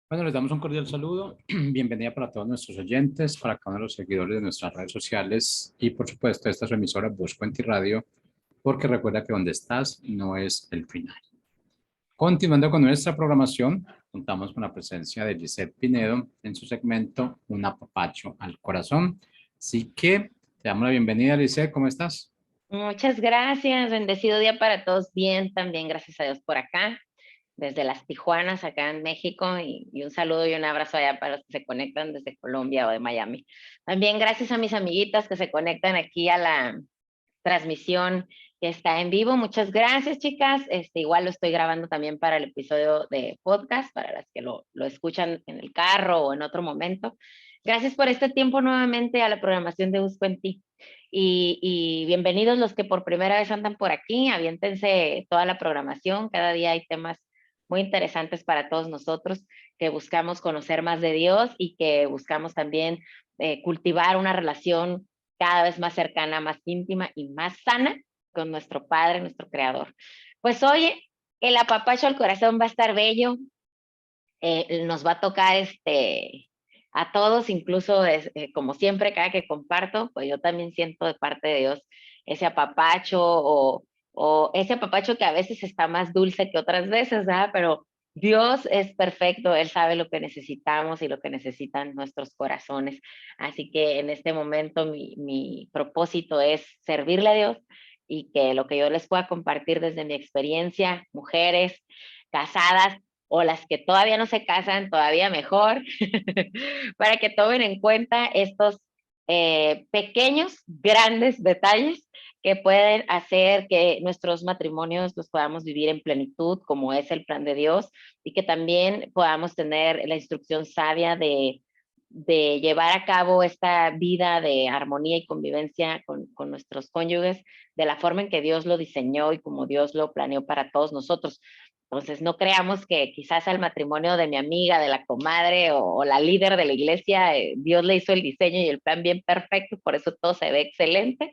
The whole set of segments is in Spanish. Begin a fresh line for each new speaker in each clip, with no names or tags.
Bueno, les damos un cordial saludo. Bienvenida para todos nuestros oyentes, para cada uno de los seguidores de nuestras redes sociales y, por supuesto, esta es su emisora Buscuenti Radio, porque recuerda que donde estás no es el final. Continuando con nuestra programación, contamos con la presencia de Giselle Pinedo en su segmento Un apapacho al corazón. Así que te damos la bienvenida, Giselle. ¿Cómo estás?
Muchas gracias, bendecido día para todos. Bien, también gracias a Dios por acá, desde las Tijuanas, acá en México, y un saludo y un abrazo allá para los que se conectan desde Colombia o de Miami. También gracias a mis amiguitas que se conectan aquí a la transmisión que está en vivo. Muchas gracias, chicas. Igual lo estoy grabando también para el episodio de podcast, para las que lo escuchan en el carro o en otro momento. Gracias por este tiempo nuevamente a la programación de Busco en Ti. Y bienvenidos los que por primera vez andan por aquí. Aviéntense toda la programación. Cada día hay temas muy interesantes para todos nosotros que buscamos conocer más de Dios y que buscamos también cultivar una relación cada vez más cercana, más íntima y más sana con nuestro Padre, nuestro Creador. Pues oye, el apapacho al corazón va a estar bello. Nos va a tocar a todos, incluso como siempre, cada que comparto, pues yo también siento de parte de Dios ese apapacho o ese apapacho que a veces está más dulce que otras veces, ¿verdad? Pero Dios es perfecto, Él sabe lo que necesitamos y lo que necesitan nuestros corazones. Así que en este momento mi propósito es servirle a Dios y que lo que yo les pueda compartir desde mi experiencia, mujeres casadas, o las que todavía no se casan, todavía mejor, para que tomen en cuenta estos pequeños, grandes detalles que pueden hacer que nuestros matrimonios los podamos vivir en plenitud, como es el plan de Dios, y que también podamos tener la instrucción sabia de llevar a cabo esta vida de armonía y convivencia con nuestros cónyuges de la forma en que Dios lo diseñó y como Dios lo planeó para todos nosotros. Entonces, no creamos que quizás al matrimonio de mi amiga, de la comadre o la líder de la iglesia, Dios le hizo el diseño y el plan bien perfecto, por eso todo se ve excelente.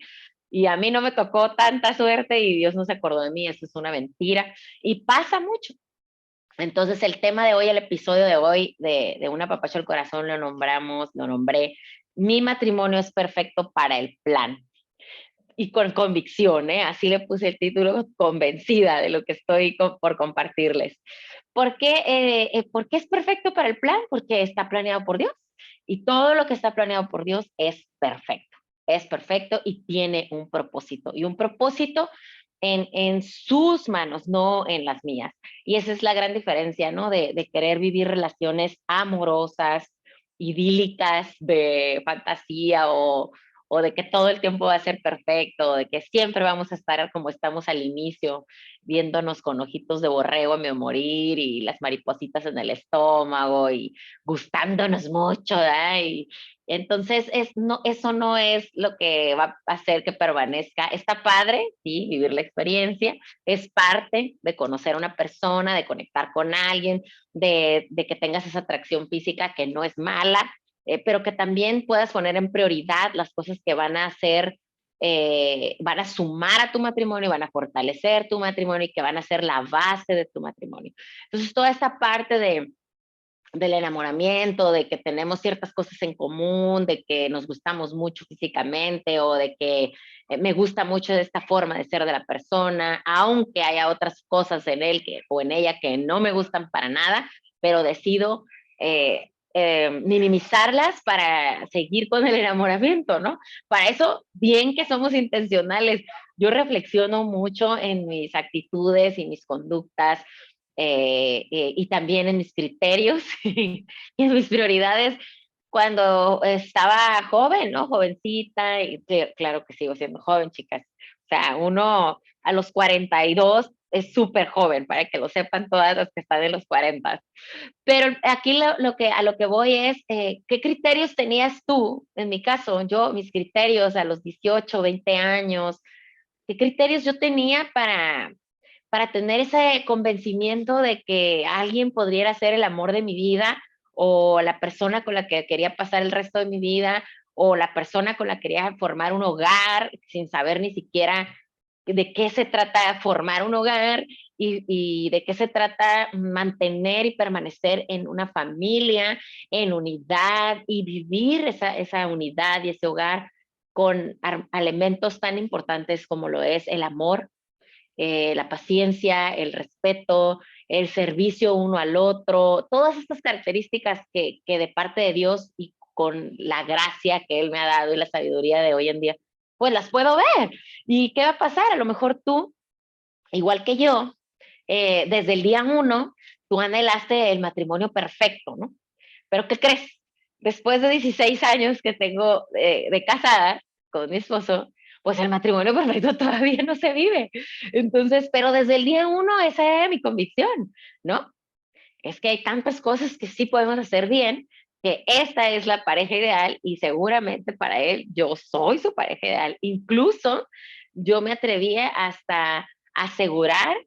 Y a mí no me tocó tanta suerte y Dios no se acordó de mí, eso es una mentira. Y pasa mucho. Entonces, el tema de hoy, el episodio de hoy de Un apapacho al corazón, lo nombré. Mi matrimonio es perfecto para el plan y con convicción, ¿eh? Así le puse el título, convencida de lo que estoy por compartirles. ¿Por qué es perfecto para el plan? Porque está planeado por Dios y todo lo que está planeado por Dios es perfecto y tiene un propósito y un propósito en sus manos, no en las mías. Y esa es la gran diferencia, ¿no? De querer vivir relaciones amorosas, idílicas, de fantasía o de que todo el tiempo va a ser perfecto, o de que siempre vamos a estar como estamos al inicio, viéndonos con ojitos de borrego a medio morir y las maripositas en el estómago y gustándonos mucho, ¿verdad? Y entonces eso no es lo que va a hacer que permanezca. Está padre, sí, vivir la experiencia, es parte de conocer a una persona, de conectar con alguien, de que tengas esa atracción física que no es mala, pero que también puedas poner en prioridad las cosas que van a hacer, van a sumar a tu matrimonio, van a fortalecer tu matrimonio y que van a ser la base de tu matrimonio. Entonces, toda esta parte del enamoramiento, de que tenemos ciertas cosas en común, de que nos gustamos mucho físicamente o de que me gusta mucho de esta forma de ser de la persona, aunque haya otras cosas en él o en ella que no me gustan para nada, pero decido minimizarlas para seguir con el enamoramiento, ¿no? Para eso, bien que somos intencionales. Yo reflexiono mucho en mis actitudes y mis conductas y también en mis criterios y en mis prioridades cuando estaba joven, ¿no? Jovencita, y claro que sigo siendo joven, chicas. O sea, uno a los 42 es súper joven, para que lo sepan todas las que están en los 40. Pero aquí a lo que voy es, ¿qué criterios tenías tú? En mi caso, yo, mis criterios a los 18, 20 años, ¿qué criterios yo tenía para tener ese convencimiento de que alguien podría ser el amor de mi vida o la persona con la que quería pasar el resto de mi vida o la persona con la que quería formar un hogar sin saber ni siquiera de qué se trata formar un hogar? y de qué se trata mantener y permanecer en una familia, en unidad y vivir esa unidad y ese hogar con elementos tan importantes como lo es el amor, la paciencia, el respeto, el servicio uno al otro, todas estas características que de parte de Dios y con la gracia que Él me ha dado y la sabiduría de hoy en día, pues las puedo ver. ¿Y qué va a pasar? A lo mejor tú, igual que yo, desde el día uno, tú anhelaste el matrimonio perfecto, ¿no? Pero ¿qué crees? Después de 16 años que tengo de casada con mi esposo, pues el matrimonio perfecto todavía no se vive. Entonces, pero desde el día uno esa era mi convicción, ¿no? Es que hay tantas cosas que sí podemos hacer bien, que esta es la pareja ideal y seguramente para él yo soy su pareja ideal. Incluso yo me atrevía hasta asegurar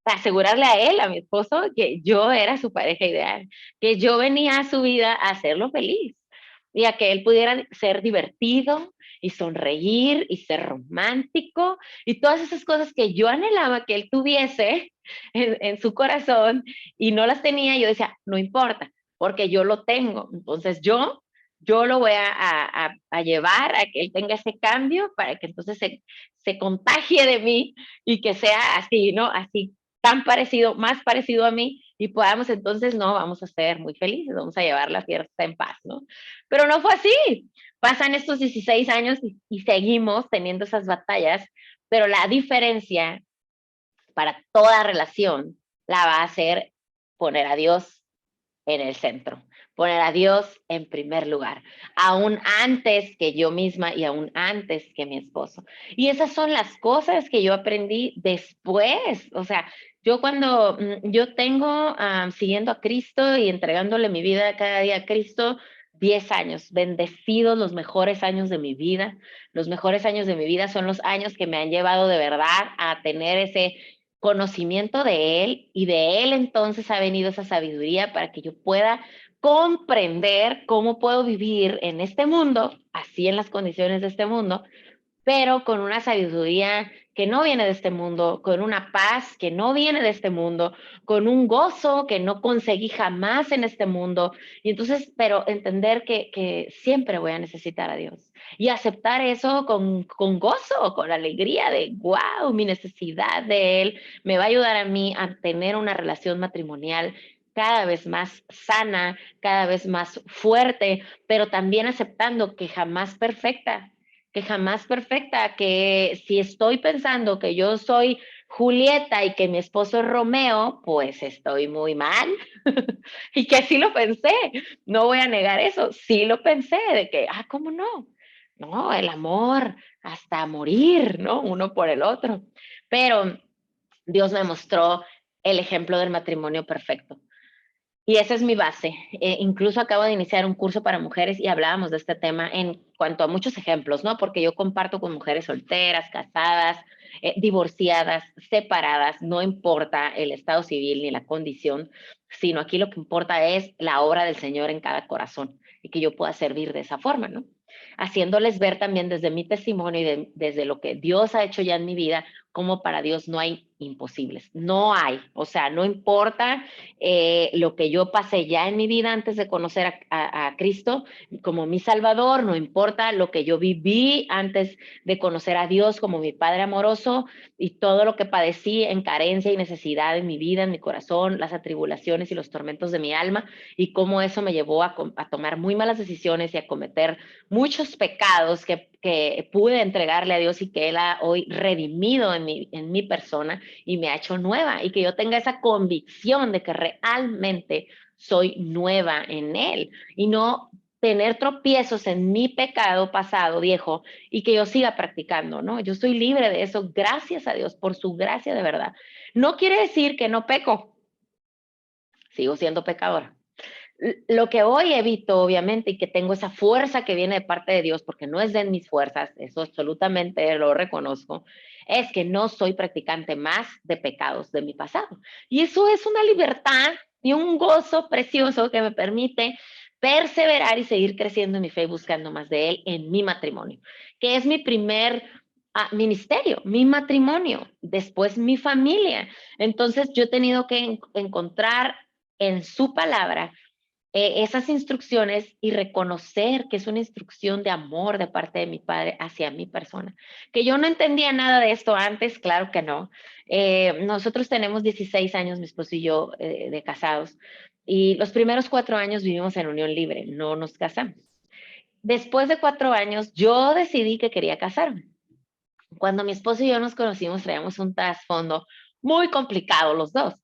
asegurarle a él, a mi esposo, que yo era su pareja ideal, que yo venía a su vida a hacerlo feliz y a que él pudiera ser divertido y sonreír y ser romántico y todas esas cosas que yo anhelaba que él tuviese en su corazón y no las tenía, yo decía, no importa, porque yo lo tengo. Entonces yo lo voy a llevar a que él tenga ese cambio para que entonces se contagie de mí y que sea así, ¿no? Así tan parecido, más parecido a mí, y podamos entonces, no, vamos a ser muy felices, vamos a llevar la fiesta en paz, ¿no? Pero no fue así. Pasan estos 16 años y seguimos teniendo esas batallas, pero la diferencia para toda relación la va a hacer poner a Dios en el centro, poner a Dios en primer lugar, aún antes que yo misma y aún antes que mi esposo. Y esas son las cosas que yo aprendí después, o sea, yo cuando yo tengo siguiendo a Cristo y entregándole mi vida cada día a Cristo, 10 años, bendecidos los mejores años de mi vida. Los mejores años de mi vida son los años que me han llevado de verdad a tener ese conocimiento de Él y de Él entonces ha venido esa sabiduría para que yo pueda comprender cómo puedo vivir en este mundo, así en las condiciones de este mundo, pero con una sabiduría que no viene de este mundo, con una paz que no viene de este mundo, con un gozo que no conseguí jamás en este mundo. Y entonces, pero entender que siempre voy a necesitar a Dios y aceptar eso con gozo, con alegría de, wow, mi necesidad de Él me va a ayudar a mí a tener una relación matrimonial cada vez más sana, cada vez más fuerte, pero también aceptando que jamás perfecta, que si estoy pensando que yo soy Julieta y que mi esposo es Romeo, pues estoy muy mal. Y que sí lo pensé, no voy a negar eso, sí lo pensé, de que, ¿cómo no? No, el amor hasta morir, ¿no? Uno por el otro. Pero Dios me mostró el ejemplo del matrimonio perfecto. Y esa es mi base. Incluso acabo de iniciar un curso para mujeres y hablábamos de este tema en cuanto a muchos ejemplos, ¿no? Porque yo comparto con mujeres solteras, casadas, divorciadas, separadas, no importa el estado civil ni la condición, sino aquí lo que importa es la obra del Señor en cada corazón y que yo pueda servir de esa forma, ¿no? Haciéndoles ver también desde mi testimonio y desde lo que Dios ha hecho ya en mi vida, como para Dios no hay imposibles, no hay, o sea, no importa lo que yo pasé ya en mi vida antes de conocer a Cristo como mi Salvador, no importa lo que yo viví antes de conocer a Dios como mi Padre amoroso y todo lo que padecí en carencia y necesidad en mi vida, en mi corazón, las atribulaciones y los tormentos de mi alma y cómo eso me llevó a tomar muy malas decisiones y a cometer muchos pecados que pude entregarle a Dios y que Él ha hoy redimido en mi persona y me ha hecho nueva y que yo tenga esa convicción de que realmente soy nueva en Él y no tener tropiezos en mi pecado pasado viejo y que yo siga practicando, ¿no? Yo estoy libre de eso, gracias a Dios por su gracia de verdad. No quiere decir que no peco, sigo siendo pecadora. Lo que hoy evito, obviamente, y que tengo esa fuerza que viene de parte de Dios, porque no es de mis fuerzas, eso absolutamente lo reconozco, es que no soy practicante más de pecados de mi pasado. Y eso es una libertad y un gozo precioso que me permite perseverar y seguir creciendo en mi fe y buscando más de Él en mi matrimonio, que es mi primer ministerio, mi matrimonio, después mi familia. Entonces yo he tenido que encontrar en su palabra esas instrucciones y reconocer que es una instrucción de amor de parte de mi padre hacia mi persona. Que yo no entendía nada de esto antes, claro que no. Nosotros tenemos 16 años, mi esposo y yo, de casados, y los primeros 4 años vivimos en unión libre, no nos casamos. Después de 4 años, yo decidí que quería casarme. Cuando mi esposo y yo nos conocimos, traíamos un trasfondo muy complicado los dos.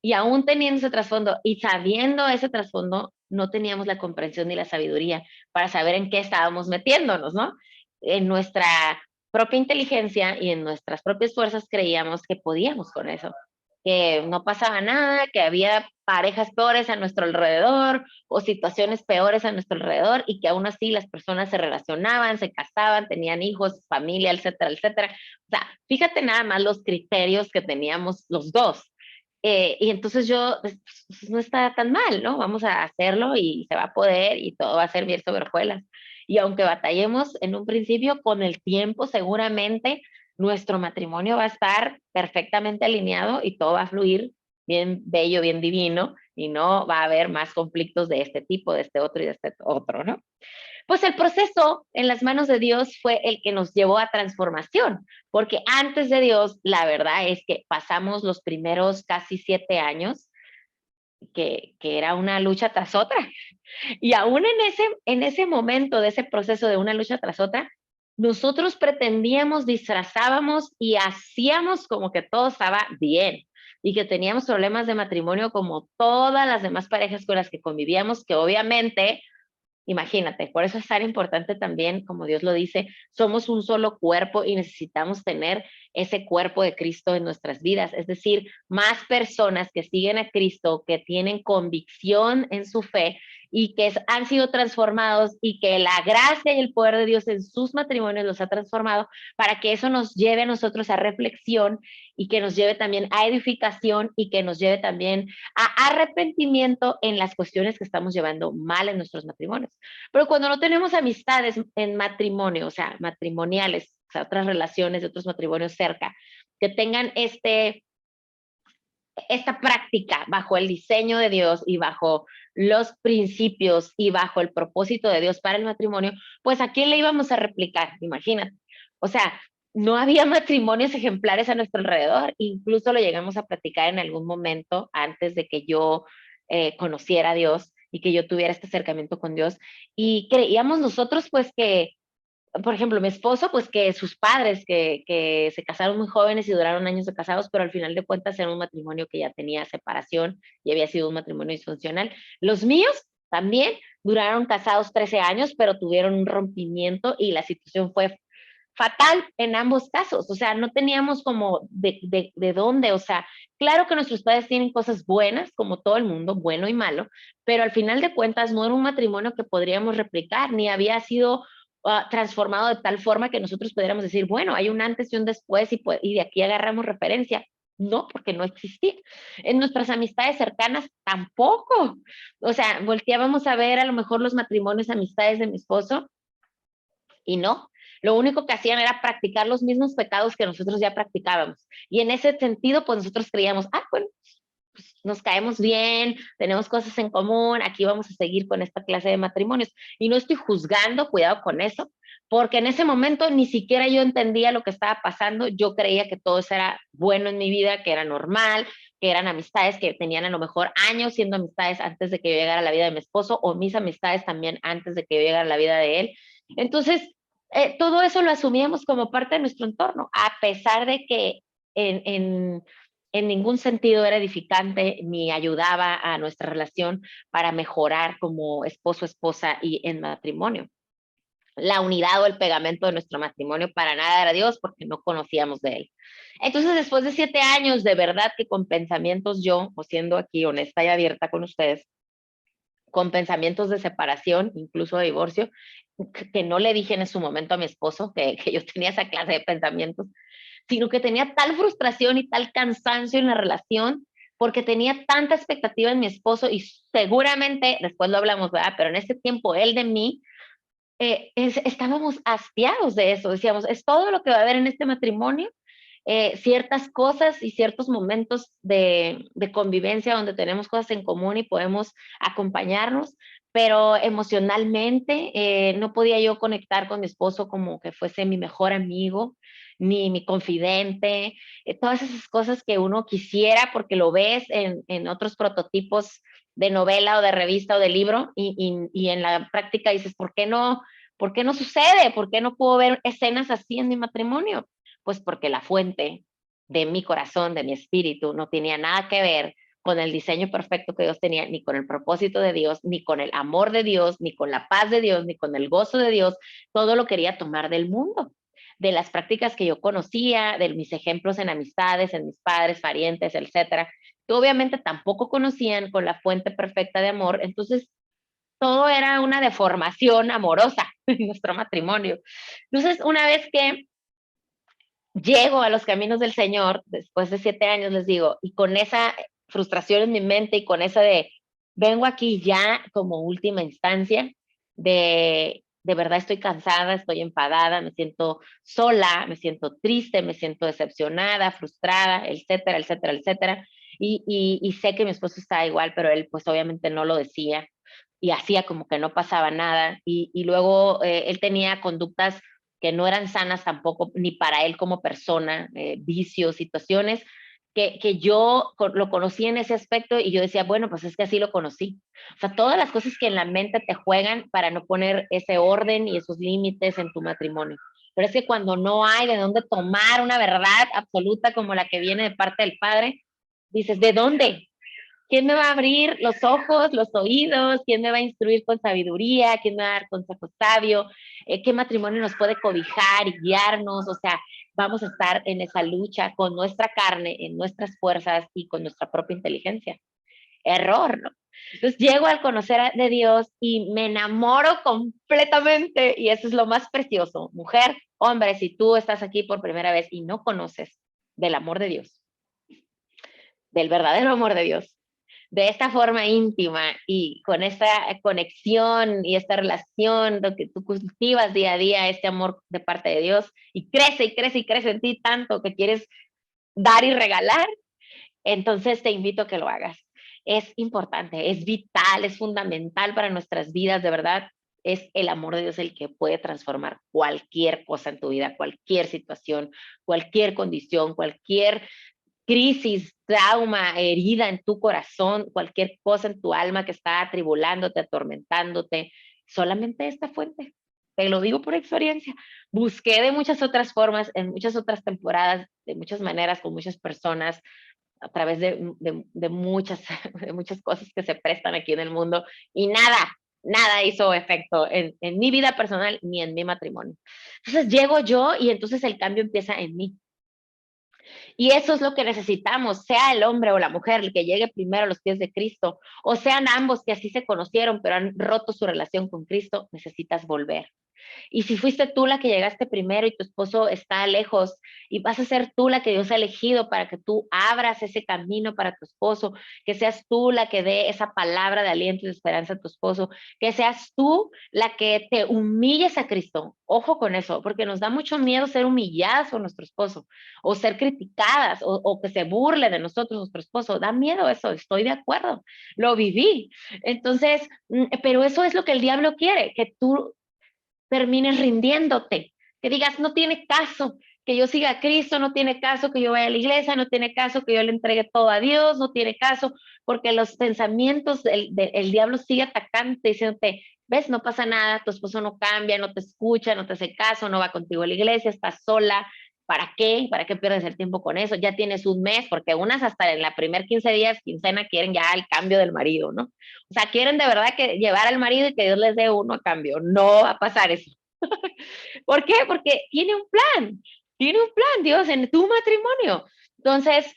Y aún teniendo ese trasfondo y sabiendo ese trasfondo, no teníamos la comprensión ni la sabiduría para saber en qué estábamos metiéndonos, ¿no? En nuestra propia inteligencia y en nuestras propias fuerzas creíamos que podíamos con eso, que no pasaba nada, que había parejas peores a nuestro alrededor o situaciones peores a nuestro alrededor y que aún así las personas se relacionaban, se casaban, tenían hijos, familia, etcétera, etcétera. O sea, fíjate nada más los criterios que teníamos los dos. Y entonces yo, pues, no está tan mal, ¿no? Vamos a hacerlo y se va a poder y todo va a ser bien sobre hojuelas. Y aunque batallemos en un principio, con el tiempo seguramente nuestro matrimonio va a estar perfectamente alineado y todo va a fluir bien bello, bien divino y no va a haber más conflictos de este tipo, de este otro y de este otro, ¿no? Pues el proceso en las manos de Dios fue el que nos llevó a transformación, porque antes de Dios, la verdad es que pasamos los primeros casi 7 años, que era una lucha tras otra. Y aún en ese momento de ese proceso de una lucha tras otra, nosotros pretendíamos, disfrazábamos y hacíamos como que todo estaba bien y que teníamos problemas de matrimonio como todas las demás parejas con las que convivíamos, que obviamente, imagínate, por eso es tan importante también, como Dios lo dice, somos un solo cuerpo y necesitamos tener ese cuerpo de Cristo en nuestras vidas, es decir, más personas que siguen a Cristo, que tienen convicción en su fe y que han sido transformados y que la gracia y el poder de Dios en sus matrimonios los ha transformado para que eso nos lleve a nosotros a reflexión y que nos lleve también a edificación y que nos lleve también a arrepentimiento en las cuestiones que estamos llevando mal en nuestros matrimonios. Pero cuando no tenemos amistades en matrimonio, o sea, matrimoniales, o sea, otras relaciones de otros matrimonios cerca, que tengan esta práctica bajo el diseño de Dios y bajo los principios y bajo el propósito de Dios para el matrimonio, pues ¿a quién le íbamos a replicar? Imagínate. O sea, no había matrimonios ejemplares a nuestro alrededor, incluso lo llegamos a platicar en algún momento antes de que yo conociera a Dios y que yo tuviera este acercamiento con Dios. Y creíamos nosotros pues que por ejemplo, mi esposo, pues que sus padres, que se casaron muy jóvenes y duraron años de casados, pero al final de cuentas era un matrimonio que ya tenía separación y había sido un matrimonio disfuncional. Los míos también duraron casados 13 años, pero tuvieron un rompimiento y la situación fue fatal en ambos casos. O sea, no teníamos como de dónde, o sea, claro que nuestros padres tienen cosas buenas, como todo el mundo, bueno y malo, pero al final de cuentas no era un matrimonio que podríamos replicar, ni había sido transformado de tal forma que nosotros pudiéramos decir, bueno, hay un antes y un después y de aquí agarramos referencia. No, porque no existía. En nuestras amistades cercanas tampoco. O sea, volteábamos a ver a lo mejor los matrimonios, amistades de mi esposo y no. Lo único que hacían era practicar los mismos pecados que nosotros ya practicábamos. Y en ese sentido, pues nosotros creíamos, bueno, pues nos caemos bien, tenemos cosas en común, aquí vamos a seguir con esta clase de matrimonios. Y no estoy juzgando, cuidado con eso, porque en ese momento ni siquiera yo entendía lo que estaba pasando, yo creía que todo eso era bueno en mi vida, que era normal, que eran amistades que tenían a lo mejor años siendo amistades antes de que yo llegara a la vida de mi esposo, o mis amistades también antes de que yo llegara a la vida de él. Entonces, todo eso lo asumíamos como parte de nuestro entorno, a pesar de que en, en en ningún sentido era edificante ni ayudaba a nuestra relación para mejorar como esposo, esposa y en matrimonio. La unidad o el pegamento de nuestro matrimonio para nada era Dios porque no conocíamos de él. Entonces, después de 7 años, de verdad que con pensamientos yo, o siendo aquí honesta y abierta con ustedes, con pensamientos de separación, incluso de divorcio, que no le dije en su momento a mi esposo que yo tenía esa clase de pensamientos, sino que tenía tal frustración y tal cansancio en la relación porque tenía tanta expectativa en mi esposo y seguramente, después lo hablamos, ¿verdad? Pero en ese tiempo él de mí, estábamos hastiados de eso. Decíamos, es todo lo que va a haber en este matrimonio. Ciertas cosas y ciertos momentos de convivencia donde tenemos cosas en común y podemos acompañarnos, pero emocionalmente no podía yo conectar con mi esposo como que fuese mi mejor amigo, ni mi confidente, todas esas cosas que uno quisiera porque lo ves en otros prototipos de novela o de revista o de libro y en la práctica dices, ¿por qué no? ¿Por qué no sucede? ¿Por qué no puedo ver escenas así en mi matrimonio? Pues porque la fuente de mi corazón, de mi espíritu, no tenía nada que ver con el diseño perfecto que Dios tenía, ni con el propósito de Dios, ni con el amor de Dios, ni con la paz de Dios, ni con el gozo de Dios. Todo lo quería tomar del mundo, de las prácticas que yo conocía, de mis ejemplos en amistades, en mis padres, parientes, etcétera, que obviamente tampoco conocían con la fuente perfecta de amor. Entonces, todo era una deformación amorosa en nuestro matrimonio. Entonces, una vez que llego a los caminos del Señor, después de 7 años, les digo, y con esa frustración en mi mente y con esa de, vengo aquí ya como última instancia, de verdad estoy cansada, estoy enfadada, me siento sola, me siento triste, me siento decepcionada, frustrada, etcétera, etcétera, etcétera. Y sé que mi esposo está igual, pero él pues obviamente no lo decía y hacía como que no pasaba nada. Y luego él tenía conductas que no eran sanas tampoco, ni para él como persona, vicios, situaciones, que yo lo conocí en ese aspecto y yo decía, bueno, pues es que así lo conocí. O sea, todas las cosas que en la mente te juegan para no poner ese orden y esos límites en tu matrimonio. Pero es que cuando no hay de dónde tomar una verdad absoluta como la que viene de parte del Padre, dices, ¿de dónde? ¿Quién me va a abrir los ojos, los oídos? ¿Quién me va a instruir con sabiduría? ¿Quién me va a dar consejo sabio? ¿Qué matrimonio nos puede cobijar y guiarnos? O sea, vamos a estar en esa lucha con nuestra carne, en nuestras fuerzas y con nuestra propia inteligencia. Error, ¿no? Entonces llego al conocer de Dios y me enamoro completamente y eso es lo más precioso. Mujer, hombre, si tú estás aquí por primera vez y no conoces del amor de Dios, del verdadero amor de Dios, de esta forma íntima y con esta conexión y esta relación, lo que tú cultivas día a día, este amor de parte de Dios, y crece y crece y crece en ti tanto que quieres dar y regalar, entonces te invito a que lo hagas. Es importante, es vital, es fundamental para nuestras vidas, de verdad. Es el amor de Dios el que puede transformar cualquier cosa en tu vida, cualquier situación, cualquier condición, cualquier crisis, trauma, herida en tu corazón, cualquier cosa en tu alma que está atribulándote, atormentándote, solamente esta fuente. Te lo digo por experiencia. Busqué de muchas otras formas, en muchas otras temporadas, de muchas maneras, con muchas personas, a través de muchas, de muchas cosas que se prestan aquí en el mundo y nada hizo efecto en mi vida personal ni en mi matrimonio. Entonces llego yo y entonces el cambio empieza en mí. Y eso es lo que necesitamos, sea el hombre o la mujer el que llegue primero a los pies de Cristo, o sean ambos que así se conocieron, pero han roto su relación con Cristo, necesitas volver. Y si fuiste tú la que llegaste primero y tu esposo está lejos y vas a ser tú la que Dios ha elegido para que tú abras ese camino para tu esposo, que seas tú la que dé esa palabra de aliento y de esperanza a tu esposo, que seas tú la que te humilles a Cristo. Ojo con eso, porque nos da mucho miedo ser humilladas por nuestro esposo o ser criticadas o que se burle de nosotros nuestro esposo. Da miedo eso, estoy de acuerdo, lo viví. Entonces, pero eso es lo que el diablo quiere, que tú termines rindiéndote, que digas, no tiene caso que yo siga a Cristo, no tiene caso que yo vaya a la iglesia, no tiene caso que yo le entregue todo a Dios, no tiene caso, porque los pensamientos del diablo sigue atacando, diciéndote, ves, no pasa nada, tu esposo no cambia, no te escucha, no te hace caso, no va contigo a la iglesia, estás sola, ¿para qué? ¿Para qué pierdes el tiempo con eso? Ya tienes un mes, porque unas hasta en la primer 15 días, quincena, quieren ya el cambio del marido, ¿no? O sea, quieren de verdad que llevar al marido y que Dios les dé uno a cambio. No va a pasar eso. ¿Por qué? Porque tiene un plan Dios en tu matrimonio. Entonces,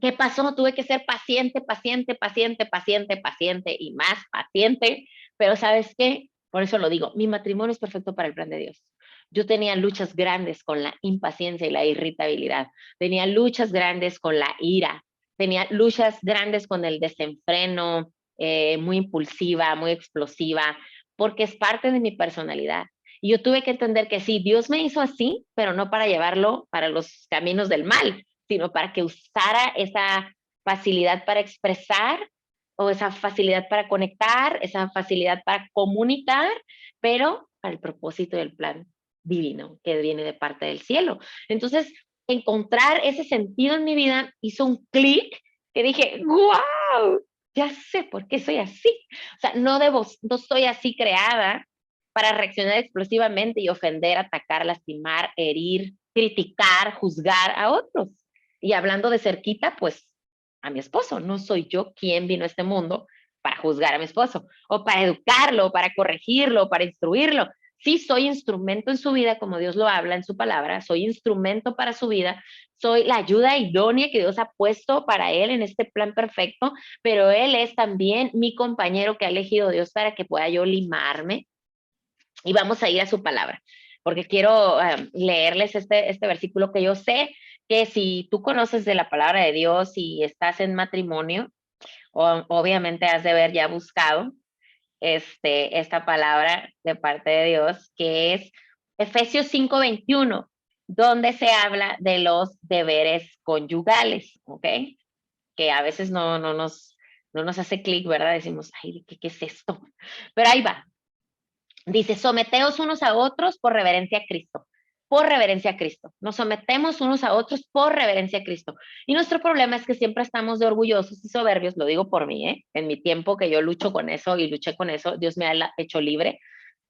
¿qué pasó? Tuve que ser paciente, paciente, paciente, paciente, paciente y más paciente, pero ¿sabes qué? Por eso lo digo, mi matrimonio es perfecto para el plan de Dios. Yo tenía luchas grandes con la impaciencia y la irritabilidad, tenía luchas grandes con la ira, tenía luchas grandes con el desenfreno, muy impulsiva, muy explosiva, porque es parte de mi personalidad. Y yo tuve que entender que sí, Dios me hizo así, pero no para llevarlo para los caminos del mal, sino para que usara esa facilidad para expresar o esa facilidad para conectar, esa facilidad para comunicar, pero para el propósito del plan divino que viene de parte del cielo. Entonces, encontrar ese sentido en mi vida hizo un clic que dije, wow, ya sé por qué soy así. O sea, no estoy así creada para reaccionar explosivamente y ofender, atacar, lastimar, herir, criticar, juzgar a otros. Y hablando de cerquita, pues a mi esposo. No soy yo quien vino a este mundo para juzgar a mi esposo, o para educarlo, para corregirlo, para instruirlo. Sí, soy instrumento en su vida, como Dios lo habla en su palabra, soy instrumento para su vida, soy la ayuda idónea que Dios ha puesto para él en este plan perfecto, pero él es también mi compañero que ha elegido Dios para que pueda yo limarme. Y vamos a ir a su palabra, porque quiero leerles este versículo que yo sé que si tú conoces de la palabra de Dios y estás en matrimonio, obviamente has de haber ya buscado esta palabra de parte de Dios, que es Efesios 5:21, donde se habla de los deberes conyugales, ¿ok? Que a veces no nos hace clic, ¿verdad? Decimos, ay, ¿qué es esto? Pero ahí va. Dice, someteos unos a otros por reverencia a Cristo. Por reverencia a Cristo. Nos sometemos unos a otros por reverencia a Cristo. Y nuestro problema es que siempre estamos de orgullosos y soberbios, lo digo por mí, ¿eh? En mi tiempo que yo lucho con eso y luché con eso, Dios me ha hecho libre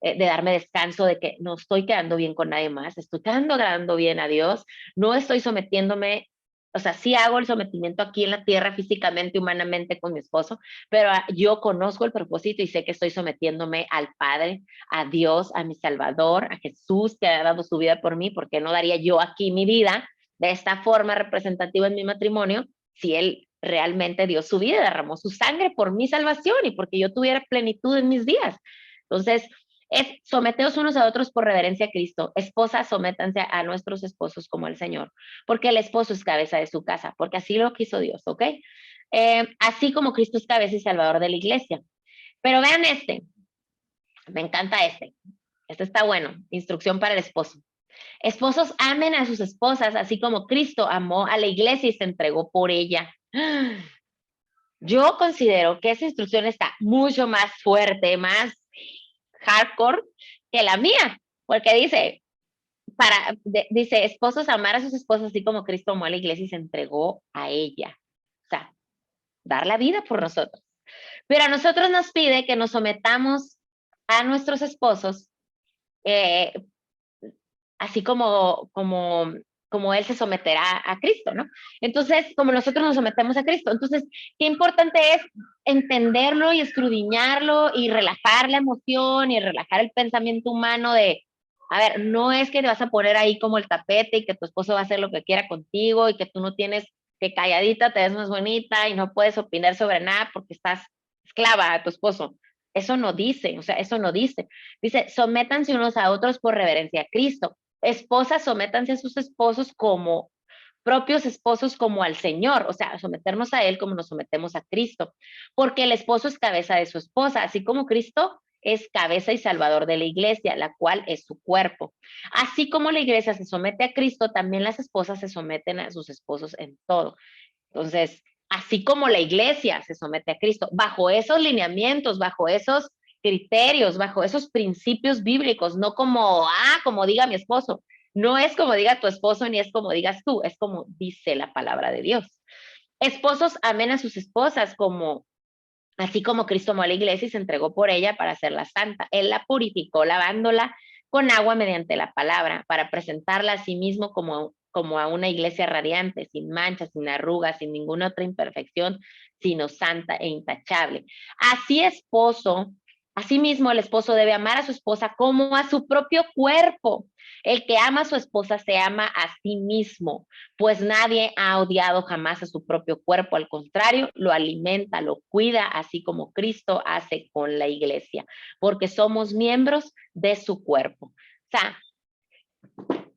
de darme descanso de que no estoy quedando bien con nadie más, estoy quedando bien a Dios, no estoy sometiéndome, o sea, sí hago el sometimiento aquí en la tierra físicamente, humanamente con mi esposo, pero yo conozco el propósito y sé que estoy sometiéndome al Padre, a Dios, a mi Salvador, a Jesús que ha dado su vida por mí, porque no daría yo aquí mi vida de esta forma representativa en mi matrimonio si Él realmente dio su vida, derramó su sangre por mi salvación y porque yo tuviera plenitud en mis días. Entonces, es someteos unos a otros por reverencia a Cristo. Esposas, sométanse a nuestros esposos como el Señor, porque el esposo es cabeza de su casa, porque así lo quiso Dios, ¿ok? Así como Cristo es cabeza y salvador de la iglesia. Pero vean me encanta este está bueno, instrucción para el esposo. Esposos, amen a sus esposas, así como Cristo amó a la iglesia y se entregó por ella. Yo considero que esa instrucción está mucho más fuerte, más hardcore que la mía, porque dice, esposos, amar a sus esposas, así como Cristo amó a la iglesia y se entregó a ella. O sea, dar la vida por nosotros. Pero a nosotros nos pide que nos sometamos a nuestros esposos, eh, así como Él se someterá a Cristo, ¿no? Entonces, como nosotros nos sometemos a Cristo. Entonces, qué importante es entenderlo y escudriñarlo y relajar la emoción y relajar el pensamiento humano de, a ver, no es que te vas a poner ahí como el tapete y que tu esposo va a hacer lo que quiera contigo y que tú no tienes que calladita te ves más bonita y no puedes opinar sobre nada porque estás esclava a tu esposo. Eso no dice, o sea, eso no dice. Dice, sométanse unos a otros por reverencia a Cristo. Esposas, sométanse a sus esposos como propios esposos como al Señor, o sea, someternos a Él como nos sometemos a Cristo, porque el esposo es cabeza de su esposa, así como Cristo es cabeza y salvador de la iglesia, la cual es su cuerpo. Así como la iglesia se somete a Cristo, también las esposas se someten a sus esposos en todo. Entonces, así como la iglesia se somete a Cristo, bajo esos lineamientos, bajo esos criterios, bajo esos principios bíblicos, no como diga mi esposo, no es como diga tu esposo ni es como digas tú, es como dice la palabra de Dios. Esposos amen a sus esposas así como Cristo amó a la iglesia y se entregó por ella para hacerla santa. Él la purificó lavándola con agua mediante la palabra para presentarla a sí mismo como a una iglesia radiante, sin manchas, sin arrugas, sin ninguna otra imperfección, sino santa e intachable. Así esposo, asimismo el esposo debe amar a su esposa como a su propio cuerpo. El que ama a su esposa se ama a sí mismo, pues nadie ha odiado jamás a su propio cuerpo, al contrario, lo alimenta, lo cuida, así como Cristo hace con la iglesia, porque somos miembros de su cuerpo. O sea,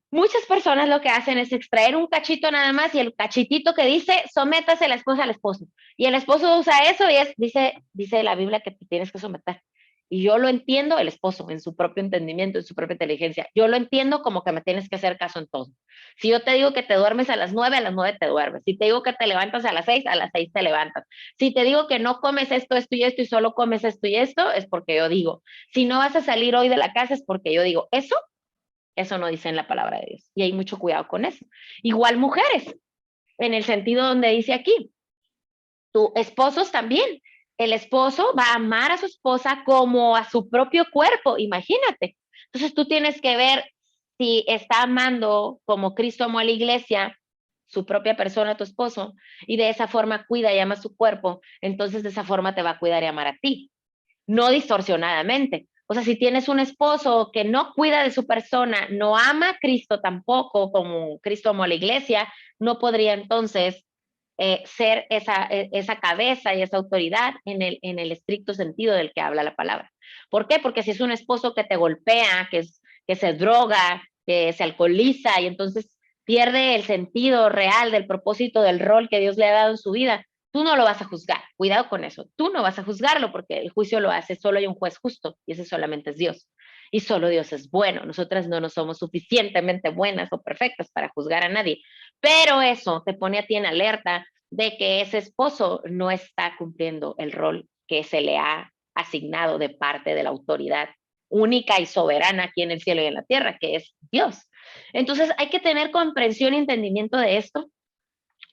muchas personas lo que hacen es extraer un cachito nada más y el cachitito que dice, sométase la esposa al esposo. Y el esposo usa eso y dice la Biblia que te tienes que someter. Y yo lo entiendo, el esposo, en su propio entendimiento, en su propia inteligencia. Yo lo entiendo como que me tienes que hacer caso en todo. Si yo te digo que te duermes a las 9, a las 9 te duermes. Si te digo que te levantas a las 6, a las 6 te levantas. Si te digo que no comes esto, esto y esto, y solo comes esto y esto, es porque yo digo. Si no vas a salir hoy de la casa, es porque yo digo. Eso no dice en la palabra de Dios. Y hay mucho cuidado con eso. Igual mujeres, en el sentido donde dice aquí, tu esposos también. El esposo va a amar a su esposa como a su propio cuerpo, imagínate. Entonces tú tienes que ver si está amando como Cristo amó a la iglesia, su propia persona, tu esposo, y de esa forma cuida y ama su cuerpo, entonces de esa forma te va a cuidar y amar a ti, no distorsionadamente. O sea, si tienes un esposo que no cuida de su persona, no ama a Cristo tampoco como Cristo amó a la iglesia, no podría entonces ser esa cabeza y esa autoridad en el estricto sentido del que habla la palabra. ¿Por qué? Porque si es un esposo que te golpea, que se droga, que se alcoholiza y entonces pierde el sentido real del propósito del rol que Dios le ha dado en su vida, tú no lo vas a juzgar. Cuidado con eso. Tú no vas a juzgarlo porque el juicio lo hace, solo hay un juez justo y ese solamente es Dios. Y solo Dios es bueno. Nosotras no nos somos suficientemente buenas o perfectas para juzgar a nadie. Pero eso te pone a ti en alerta de que ese esposo no está cumpliendo el rol que se le ha asignado de parte de la autoridad única y soberana aquí en el cielo y en la tierra, que es Dios. Entonces hay que tener comprensión y entendimiento de esto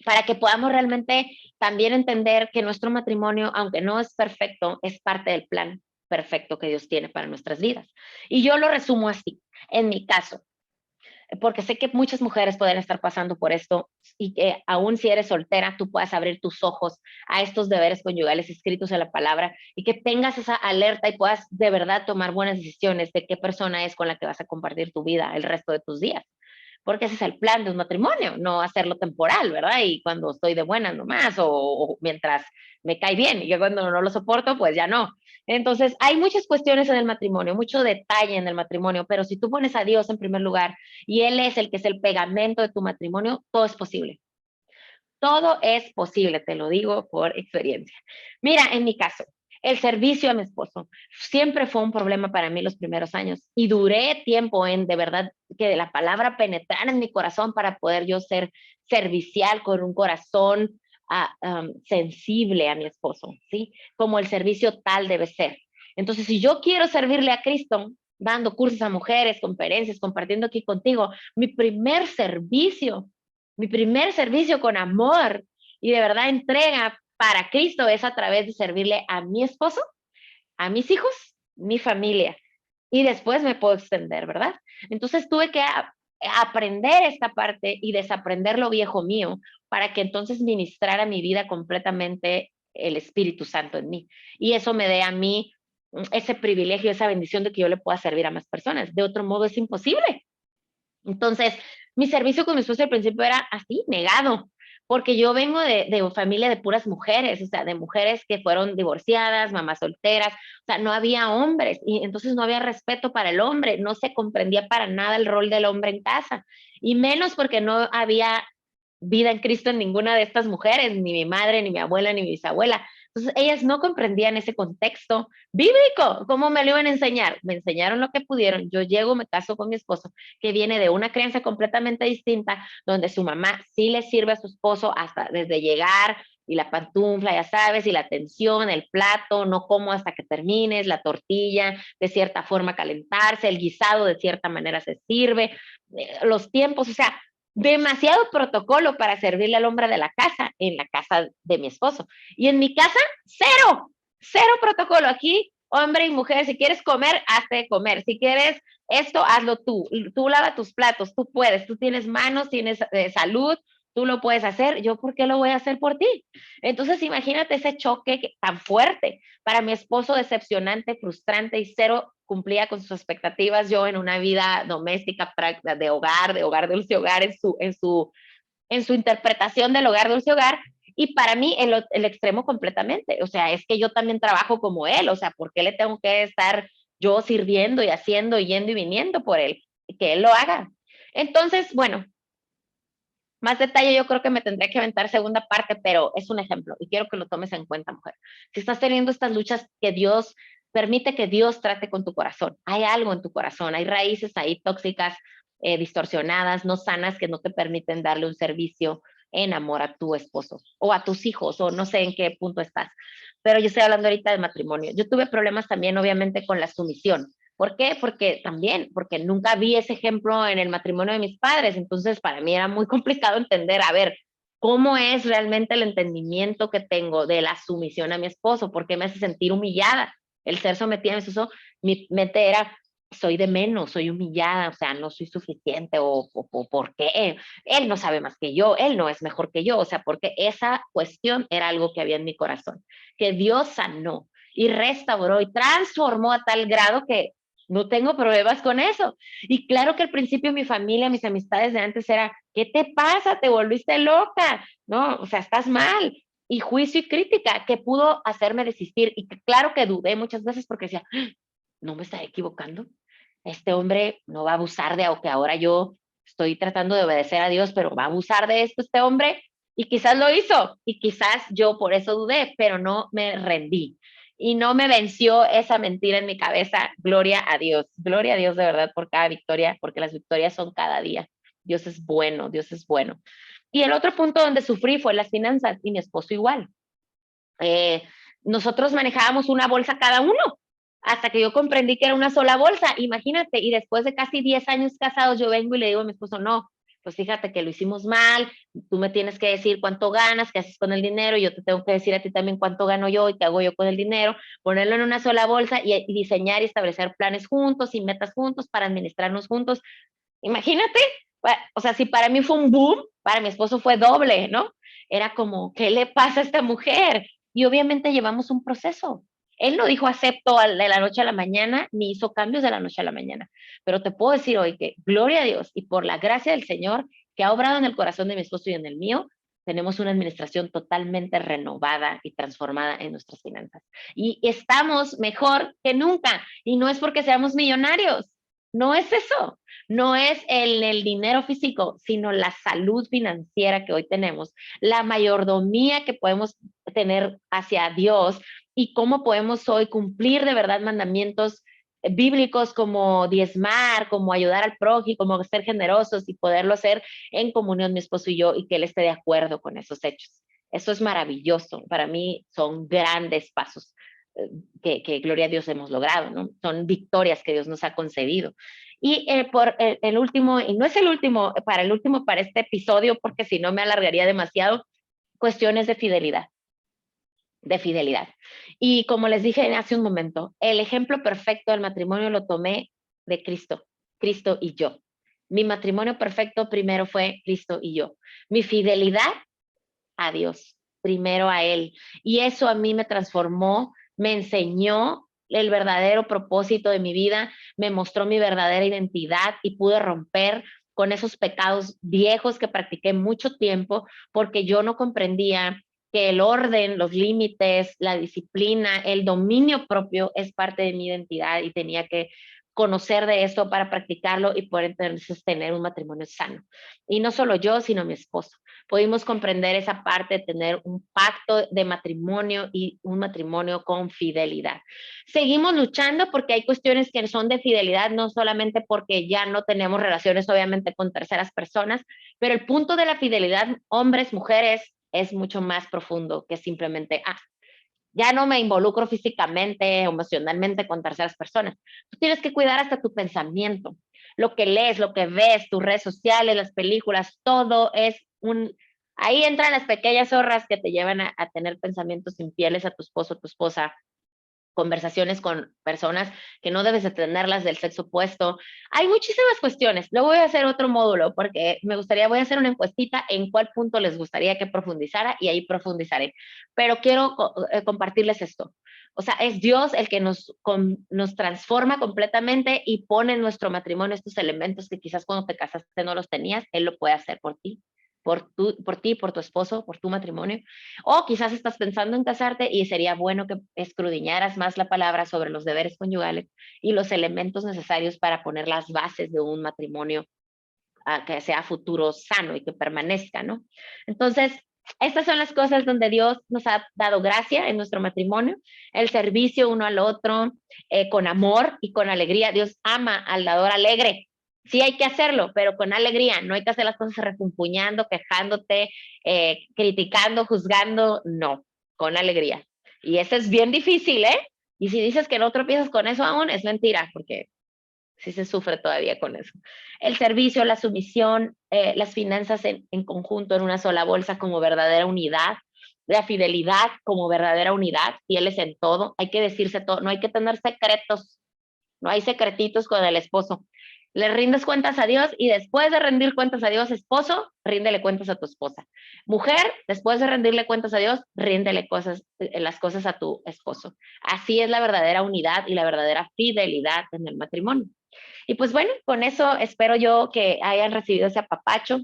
para que podamos realmente también entender que nuestro matrimonio, aunque no es perfecto, es parte del plan perfecto que Dios tiene para nuestras vidas. Y yo lo resumo así, en mi caso, porque sé que muchas mujeres pueden estar pasando por esto y que aún si eres soltera, tú puedas abrir tus ojos a estos deberes conyugales escritos en la palabra y que tengas esa alerta y puedas de verdad tomar buenas decisiones de qué persona es con la que vas a compartir tu vida el resto de tus días, porque ese es el plan de un matrimonio, no hacerlo temporal, ¿verdad? Y cuando estoy de buenas nomás, o mientras me cae bien, y yo cuando no lo soporto, pues ya no. Entonces, hay muchas cuestiones en el matrimonio, mucho detalle en el matrimonio, pero si tú pones a Dios en primer lugar y Él es el que es el pegamento de tu matrimonio, todo es posible. Todo es posible, te lo digo por experiencia. Mira, en mi caso, el servicio a mi esposo siempre fue un problema para mí los primeros años y duré tiempo en de verdad que la palabra penetrara en mi corazón para poder yo ser servicial con un corazón sensible a mi esposo, ¿sí? Como el servicio tal debe ser. Entonces, si yo quiero servirle a Cristo, dando cursos a mujeres, conferencias, compartiendo aquí contigo, mi primer servicio con amor y de verdad entrega para Cristo es a través de servirle a mi esposo, a mis hijos, mi familia. Y después me puedo extender, ¿verdad? Entonces tuve que aprender esta parte y desaprender lo viejo mío para que entonces ministrara mi vida completamente el Espíritu Santo en mí. Y eso me dé a mí ese privilegio, esa bendición de que yo le pueda servir a más personas. De otro modo es imposible. Entonces, mi servicio con mi esposo al principio era así, negado, porque yo vengo de familia de puras mujeres, o sea, de mujeres que fueron divorciadas, mamás solteras, o sea, no había hombres y entonces no había respeto para el hombre, no se comprendía para nada el rol del hombre en casa, y menos porque no había vida en Cristo en ninguna de estas mujeres, ni mi madre, ni mi abuela, ni mi bisabuela. Entonces, ellas no comprendían ese contexto bíblico. ¿Cómo me lo iban a enseñar? Me enseñaron lo que pudieron. Yo llego, me caso con mi esposo, que viene de una crianza completamente distinta, donde su mamá sí le sirve a su esposo hasta desde llegar y la pantufla, ya sabes, y la atención, el plato, no como hasta que termines, la tortilla, de cierta forma calentarse, el guisado de cierta manera se sirve, los tiempos, o sea, demasiado protocolo para servirle al hombre de la casa en la casa de mi esposo. Y en mi casa, cero, cero protocolo. Aquí, hombre y mujer, si quieres comer, hazte de comer. Si quieres esto, hazlo tú. Tú lava tus platos, tú puedes. Tú tienes manos, tienes salud, tú lo puedes hacer. ¿Yo por qué lo voy a hacer por ti? Entonces, imagínate ese choque tan fuerte. Para mi esposo, decepcionante, frustrante y cero cumplía con sus expectativas. Yo en una vida doméstica, de hogar, dulce hogar, en su interpretación del hogar, dulce hogar, y para mí el extremo completamente, o sea, es que yo también trabajo como él, o sea, ¿por qué le tengo que estar yo sirviendo y haciendo, y yendo y viniendo por él? Que él lo haga. Entonces, bueno, más detalle yo creo que me tendría que aventar segunda parte, pero es un ejemplo y quiero que lo tomes en cuenta, mujer. Si estás teniendo estas luchas que Dios permite que Dios trate con tu corazón. Hay algo en tu corazón, hay raíces ahí tóxicas, distorsionadas, no sanas, que no te permiten darle un servicio en amor a tu esposo o a tus hijos, o no sé en qué punto estás. Pero yo estoy hablando ahorita de matrimonio. Yo tuve problemas también, obviamente, con la sumisión. ¿Por qué? Porque nunca vi ese ejemplo en el matrimonio de mis padres. Entonces, para mí era muy complicado entender, a ver, ¿cómo es realmente el entendimiento que tengo de la sumisión a mi esposo? ¿Por qué me hace sentir humillada? El ser sometida a mi esposo, mi mente era, soy de menos, soy humillada, o sea, no soy suficiente, o ¿por qué? Él no sabe más que yo, él no es mejor que yo, o sea, porque esa cuestión era algo que había en mi corazón, que Dios sanó y restauró y transformó a tal grado que no tengo problemas con eso. Y claro que al principio mi familia, mis amistades de antes era, ¿qué te pasa? Te volviste loca, ¿no? O sea, estás mal. Y juicio y crítica que pudo hacerme desistir. Y claro que dudé muchas veces porque decía, no me estaré equivocando. Este hombre no va a abusar de algo que ahora yo estoy tratando de obedecer a Dios, pero va a abusar de esto este hombre. Y quizás lo hizo. Y quizás yo por eso dudé, pero no me rendí. Y no me venció esa mentira en mi cabeza. Gloria a Dios. Gloria a Dios de verdad por cada victoria, porque las victorias son cada día. Dios es bueno, Dios es bueno. Y el otro punto donde sufrí fue las finanzas, y mi esposo igual. Eh, Nosotros manejábamos una bolsa cada uno, hasta que yo comprendí que era una sola bolsa, imagínate, y después de casi 10 años casados, yo vengo y le digo a mi esposo, no, pues fíjate que lo hicimos mal, tú me tienes que decir cuánto ganas, qué haces con el dinero, y yo te tengo que decir a ti también cuánto gano yo y qué hago yo con el dinero, ponerlo en una sola bolsa y diseñar y establecer planes juntos y metas juntos para administrarnos juntos. Imagínate, o sea, si para mí fue un boom, para mi esposo fue doble, ¿no? Era como, ¿qué le pasa a esta mujer? Y obviamente llevamos un proceso. Él no dijo acepto de la noche a la mañana, ni hizo cambios de la noche a la mañana. Pero te puedo decir hoy que, gloria a Dios, y por la gracia del Señor, que ha obrado en el corazón de mi esposo y en el mío, tenemos una administración totalmente renovada y transformada en nuestras finanzas. Y estamos mejor que nunca. Y no es porque seamos millonarios, no es eso, no es el dinero físico, sino la salud financiera que hoy tenemos, la mayordomía que podemos tener hacia Dios y cómo podemos hoy cumplir de verdad mandamientos bíblicos como diezmar, como ayudar al prójimo, como ser generosos y poderlo hacer en comunión mi esposo y yo, y que él esté de acuerdo con esos hechos. Eso es maravilloso. Para mí son grandes pasos que gloria a Dios hemos logrado, ¿no? Son victorias que Dios nos ha concedido. Y por el último, y no es el último, para este episodio, porque si no me alargaría demasiado, cuestiones de fidelidad, de fidelidad. Y como les dije hace un momento, el ejemplo perfecto del matrimonio lo tomé de Cristo, Cristo y yo. Mi matrimonio perfecto primero fue Cristo y yo. Mi fidelidad a Dios, primero a Él. Y eso a mí me transformó, me enseñó el verdadero propósito de mi vida, me mostró mi verdadera identidad y pude romper con esos pecados viejos que practiqué mucho tiempo porque yo no comprendía que el orden, los límites, la disciplina, el dominio propio es parte de mi identidad y tenía que conocer de eso para practicarlo y poder entonces tener un matrimonio sano. Y no solo yo, sino mi esposo. Pudimos comprender esa parte de tener un pacto de matrimonio y un matrimonio con fidelidad. Seguimos luchando porque hay cuestiones que son de fidelidad, no solamente porque ya no tenemos relaciones obviamente con terceras personas, pero el punto de la fidelidad, hombres, mujeres, es mucho más profundo que simplemente, ya no me involucro físicamente, emocionalmente con terceras personas. Tú tienes que cuidar hasta tu pensamiento. Lo que lees, lo que ves, tus redes sociales, las películas, todo es un... Ahí entran las pequeñas zorras que te llevan a tener pensamientos infieles a tu esposo, tu esposa, conversaciones con personas que no debes de tenerlas del sexo opuesto. Hay muchísimas cuestiones. Luego voy a hacer otro módulo porque voy a hacer una encuestita en cuál punto les gustaría que profundizara y ahí profundizaré. Pero quiero compartirles esto. O sea, es Dios el que nos transforma completamente y pone en nuestro matrimonio estos elementos que quizás cuando te casaste no los tenías. Él lo puede hacer por ti. Por tu esposo, por tu matrimonio, o quizás estás pensando en casarte y sería bueno que escudriñaras más la palabra sobre los deberes conyugales y los elementos necesarios para poner las bases de un matrimonio que sea futuro sano y que permanezca, ¿no? Entonces, Estas son las cosas donde Dios nos ha dado gracia en nuestro matrimonio, el servicio uno al otro, con amor y con alegría. Dios ama al dador alegre. Sí hay que hacerlo, pero con alegría. No hay que hacer las cosas refunfuñando, quejándote, criticando, juzgando. No, con alegría. Y eso es bien difícil, ¿eh? Y si dices que no tropiezas con eso aún, es mentira, porque sí se sufre todavía con eso. El servicio, la sumisión, las finanzas en conjunto, en una sola bolsa como verdadera unidad, la fidelidad como verdadera unidad, fieles en todo, hay que decirse todo, no hay que tener secretos, no hay secretitos con el esposo. Le rindes cuentas a Dios y después de rendir cuentas a Dios, esposo, ríndele cuentas a tu esposa. Mujer, después de rendirle cuentas a Dios, ríndele las cosas a tu esposo. Así es la verdadera unidad y la verdadera fidelidad en el matrimonio. Y pues bueno, con eso espero yo que hayan recibido ese apapacho,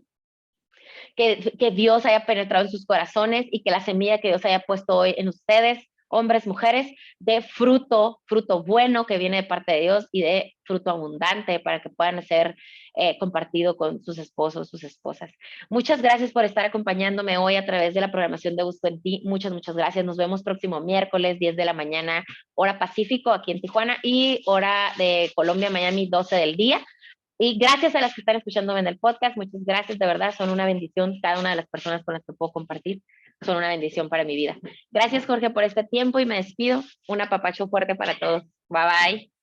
que Dios haya penetrado en sus corazones y que la semilla que Dios haya puesto hoy en ustedes, hombres, mujeres, dé fruto, fruto bueno que viene de parte de Dios y de fruto abundante para que puedan ser compartido con sus esposos, sus esposas. Muchas gracias por estar acompañándome hoy a través de la programación de Busco en Ti. Muchas, muchas gracias. Nos vemos próximo miércoles, 10 de la mañana, hora Pacífico, aquí en Tijuana, y hora de Colombia, Miami, 12 del día. Y gracias a las que están escuchándome en el podcast, muchas gracias, de verdad, son una bendición cada una de las personas con las que puedo compartir, son una bendición para mi vida. Gracias, Jorge, por este tiempo y me despido. Un apapacho fuerte para todos. Bye bye.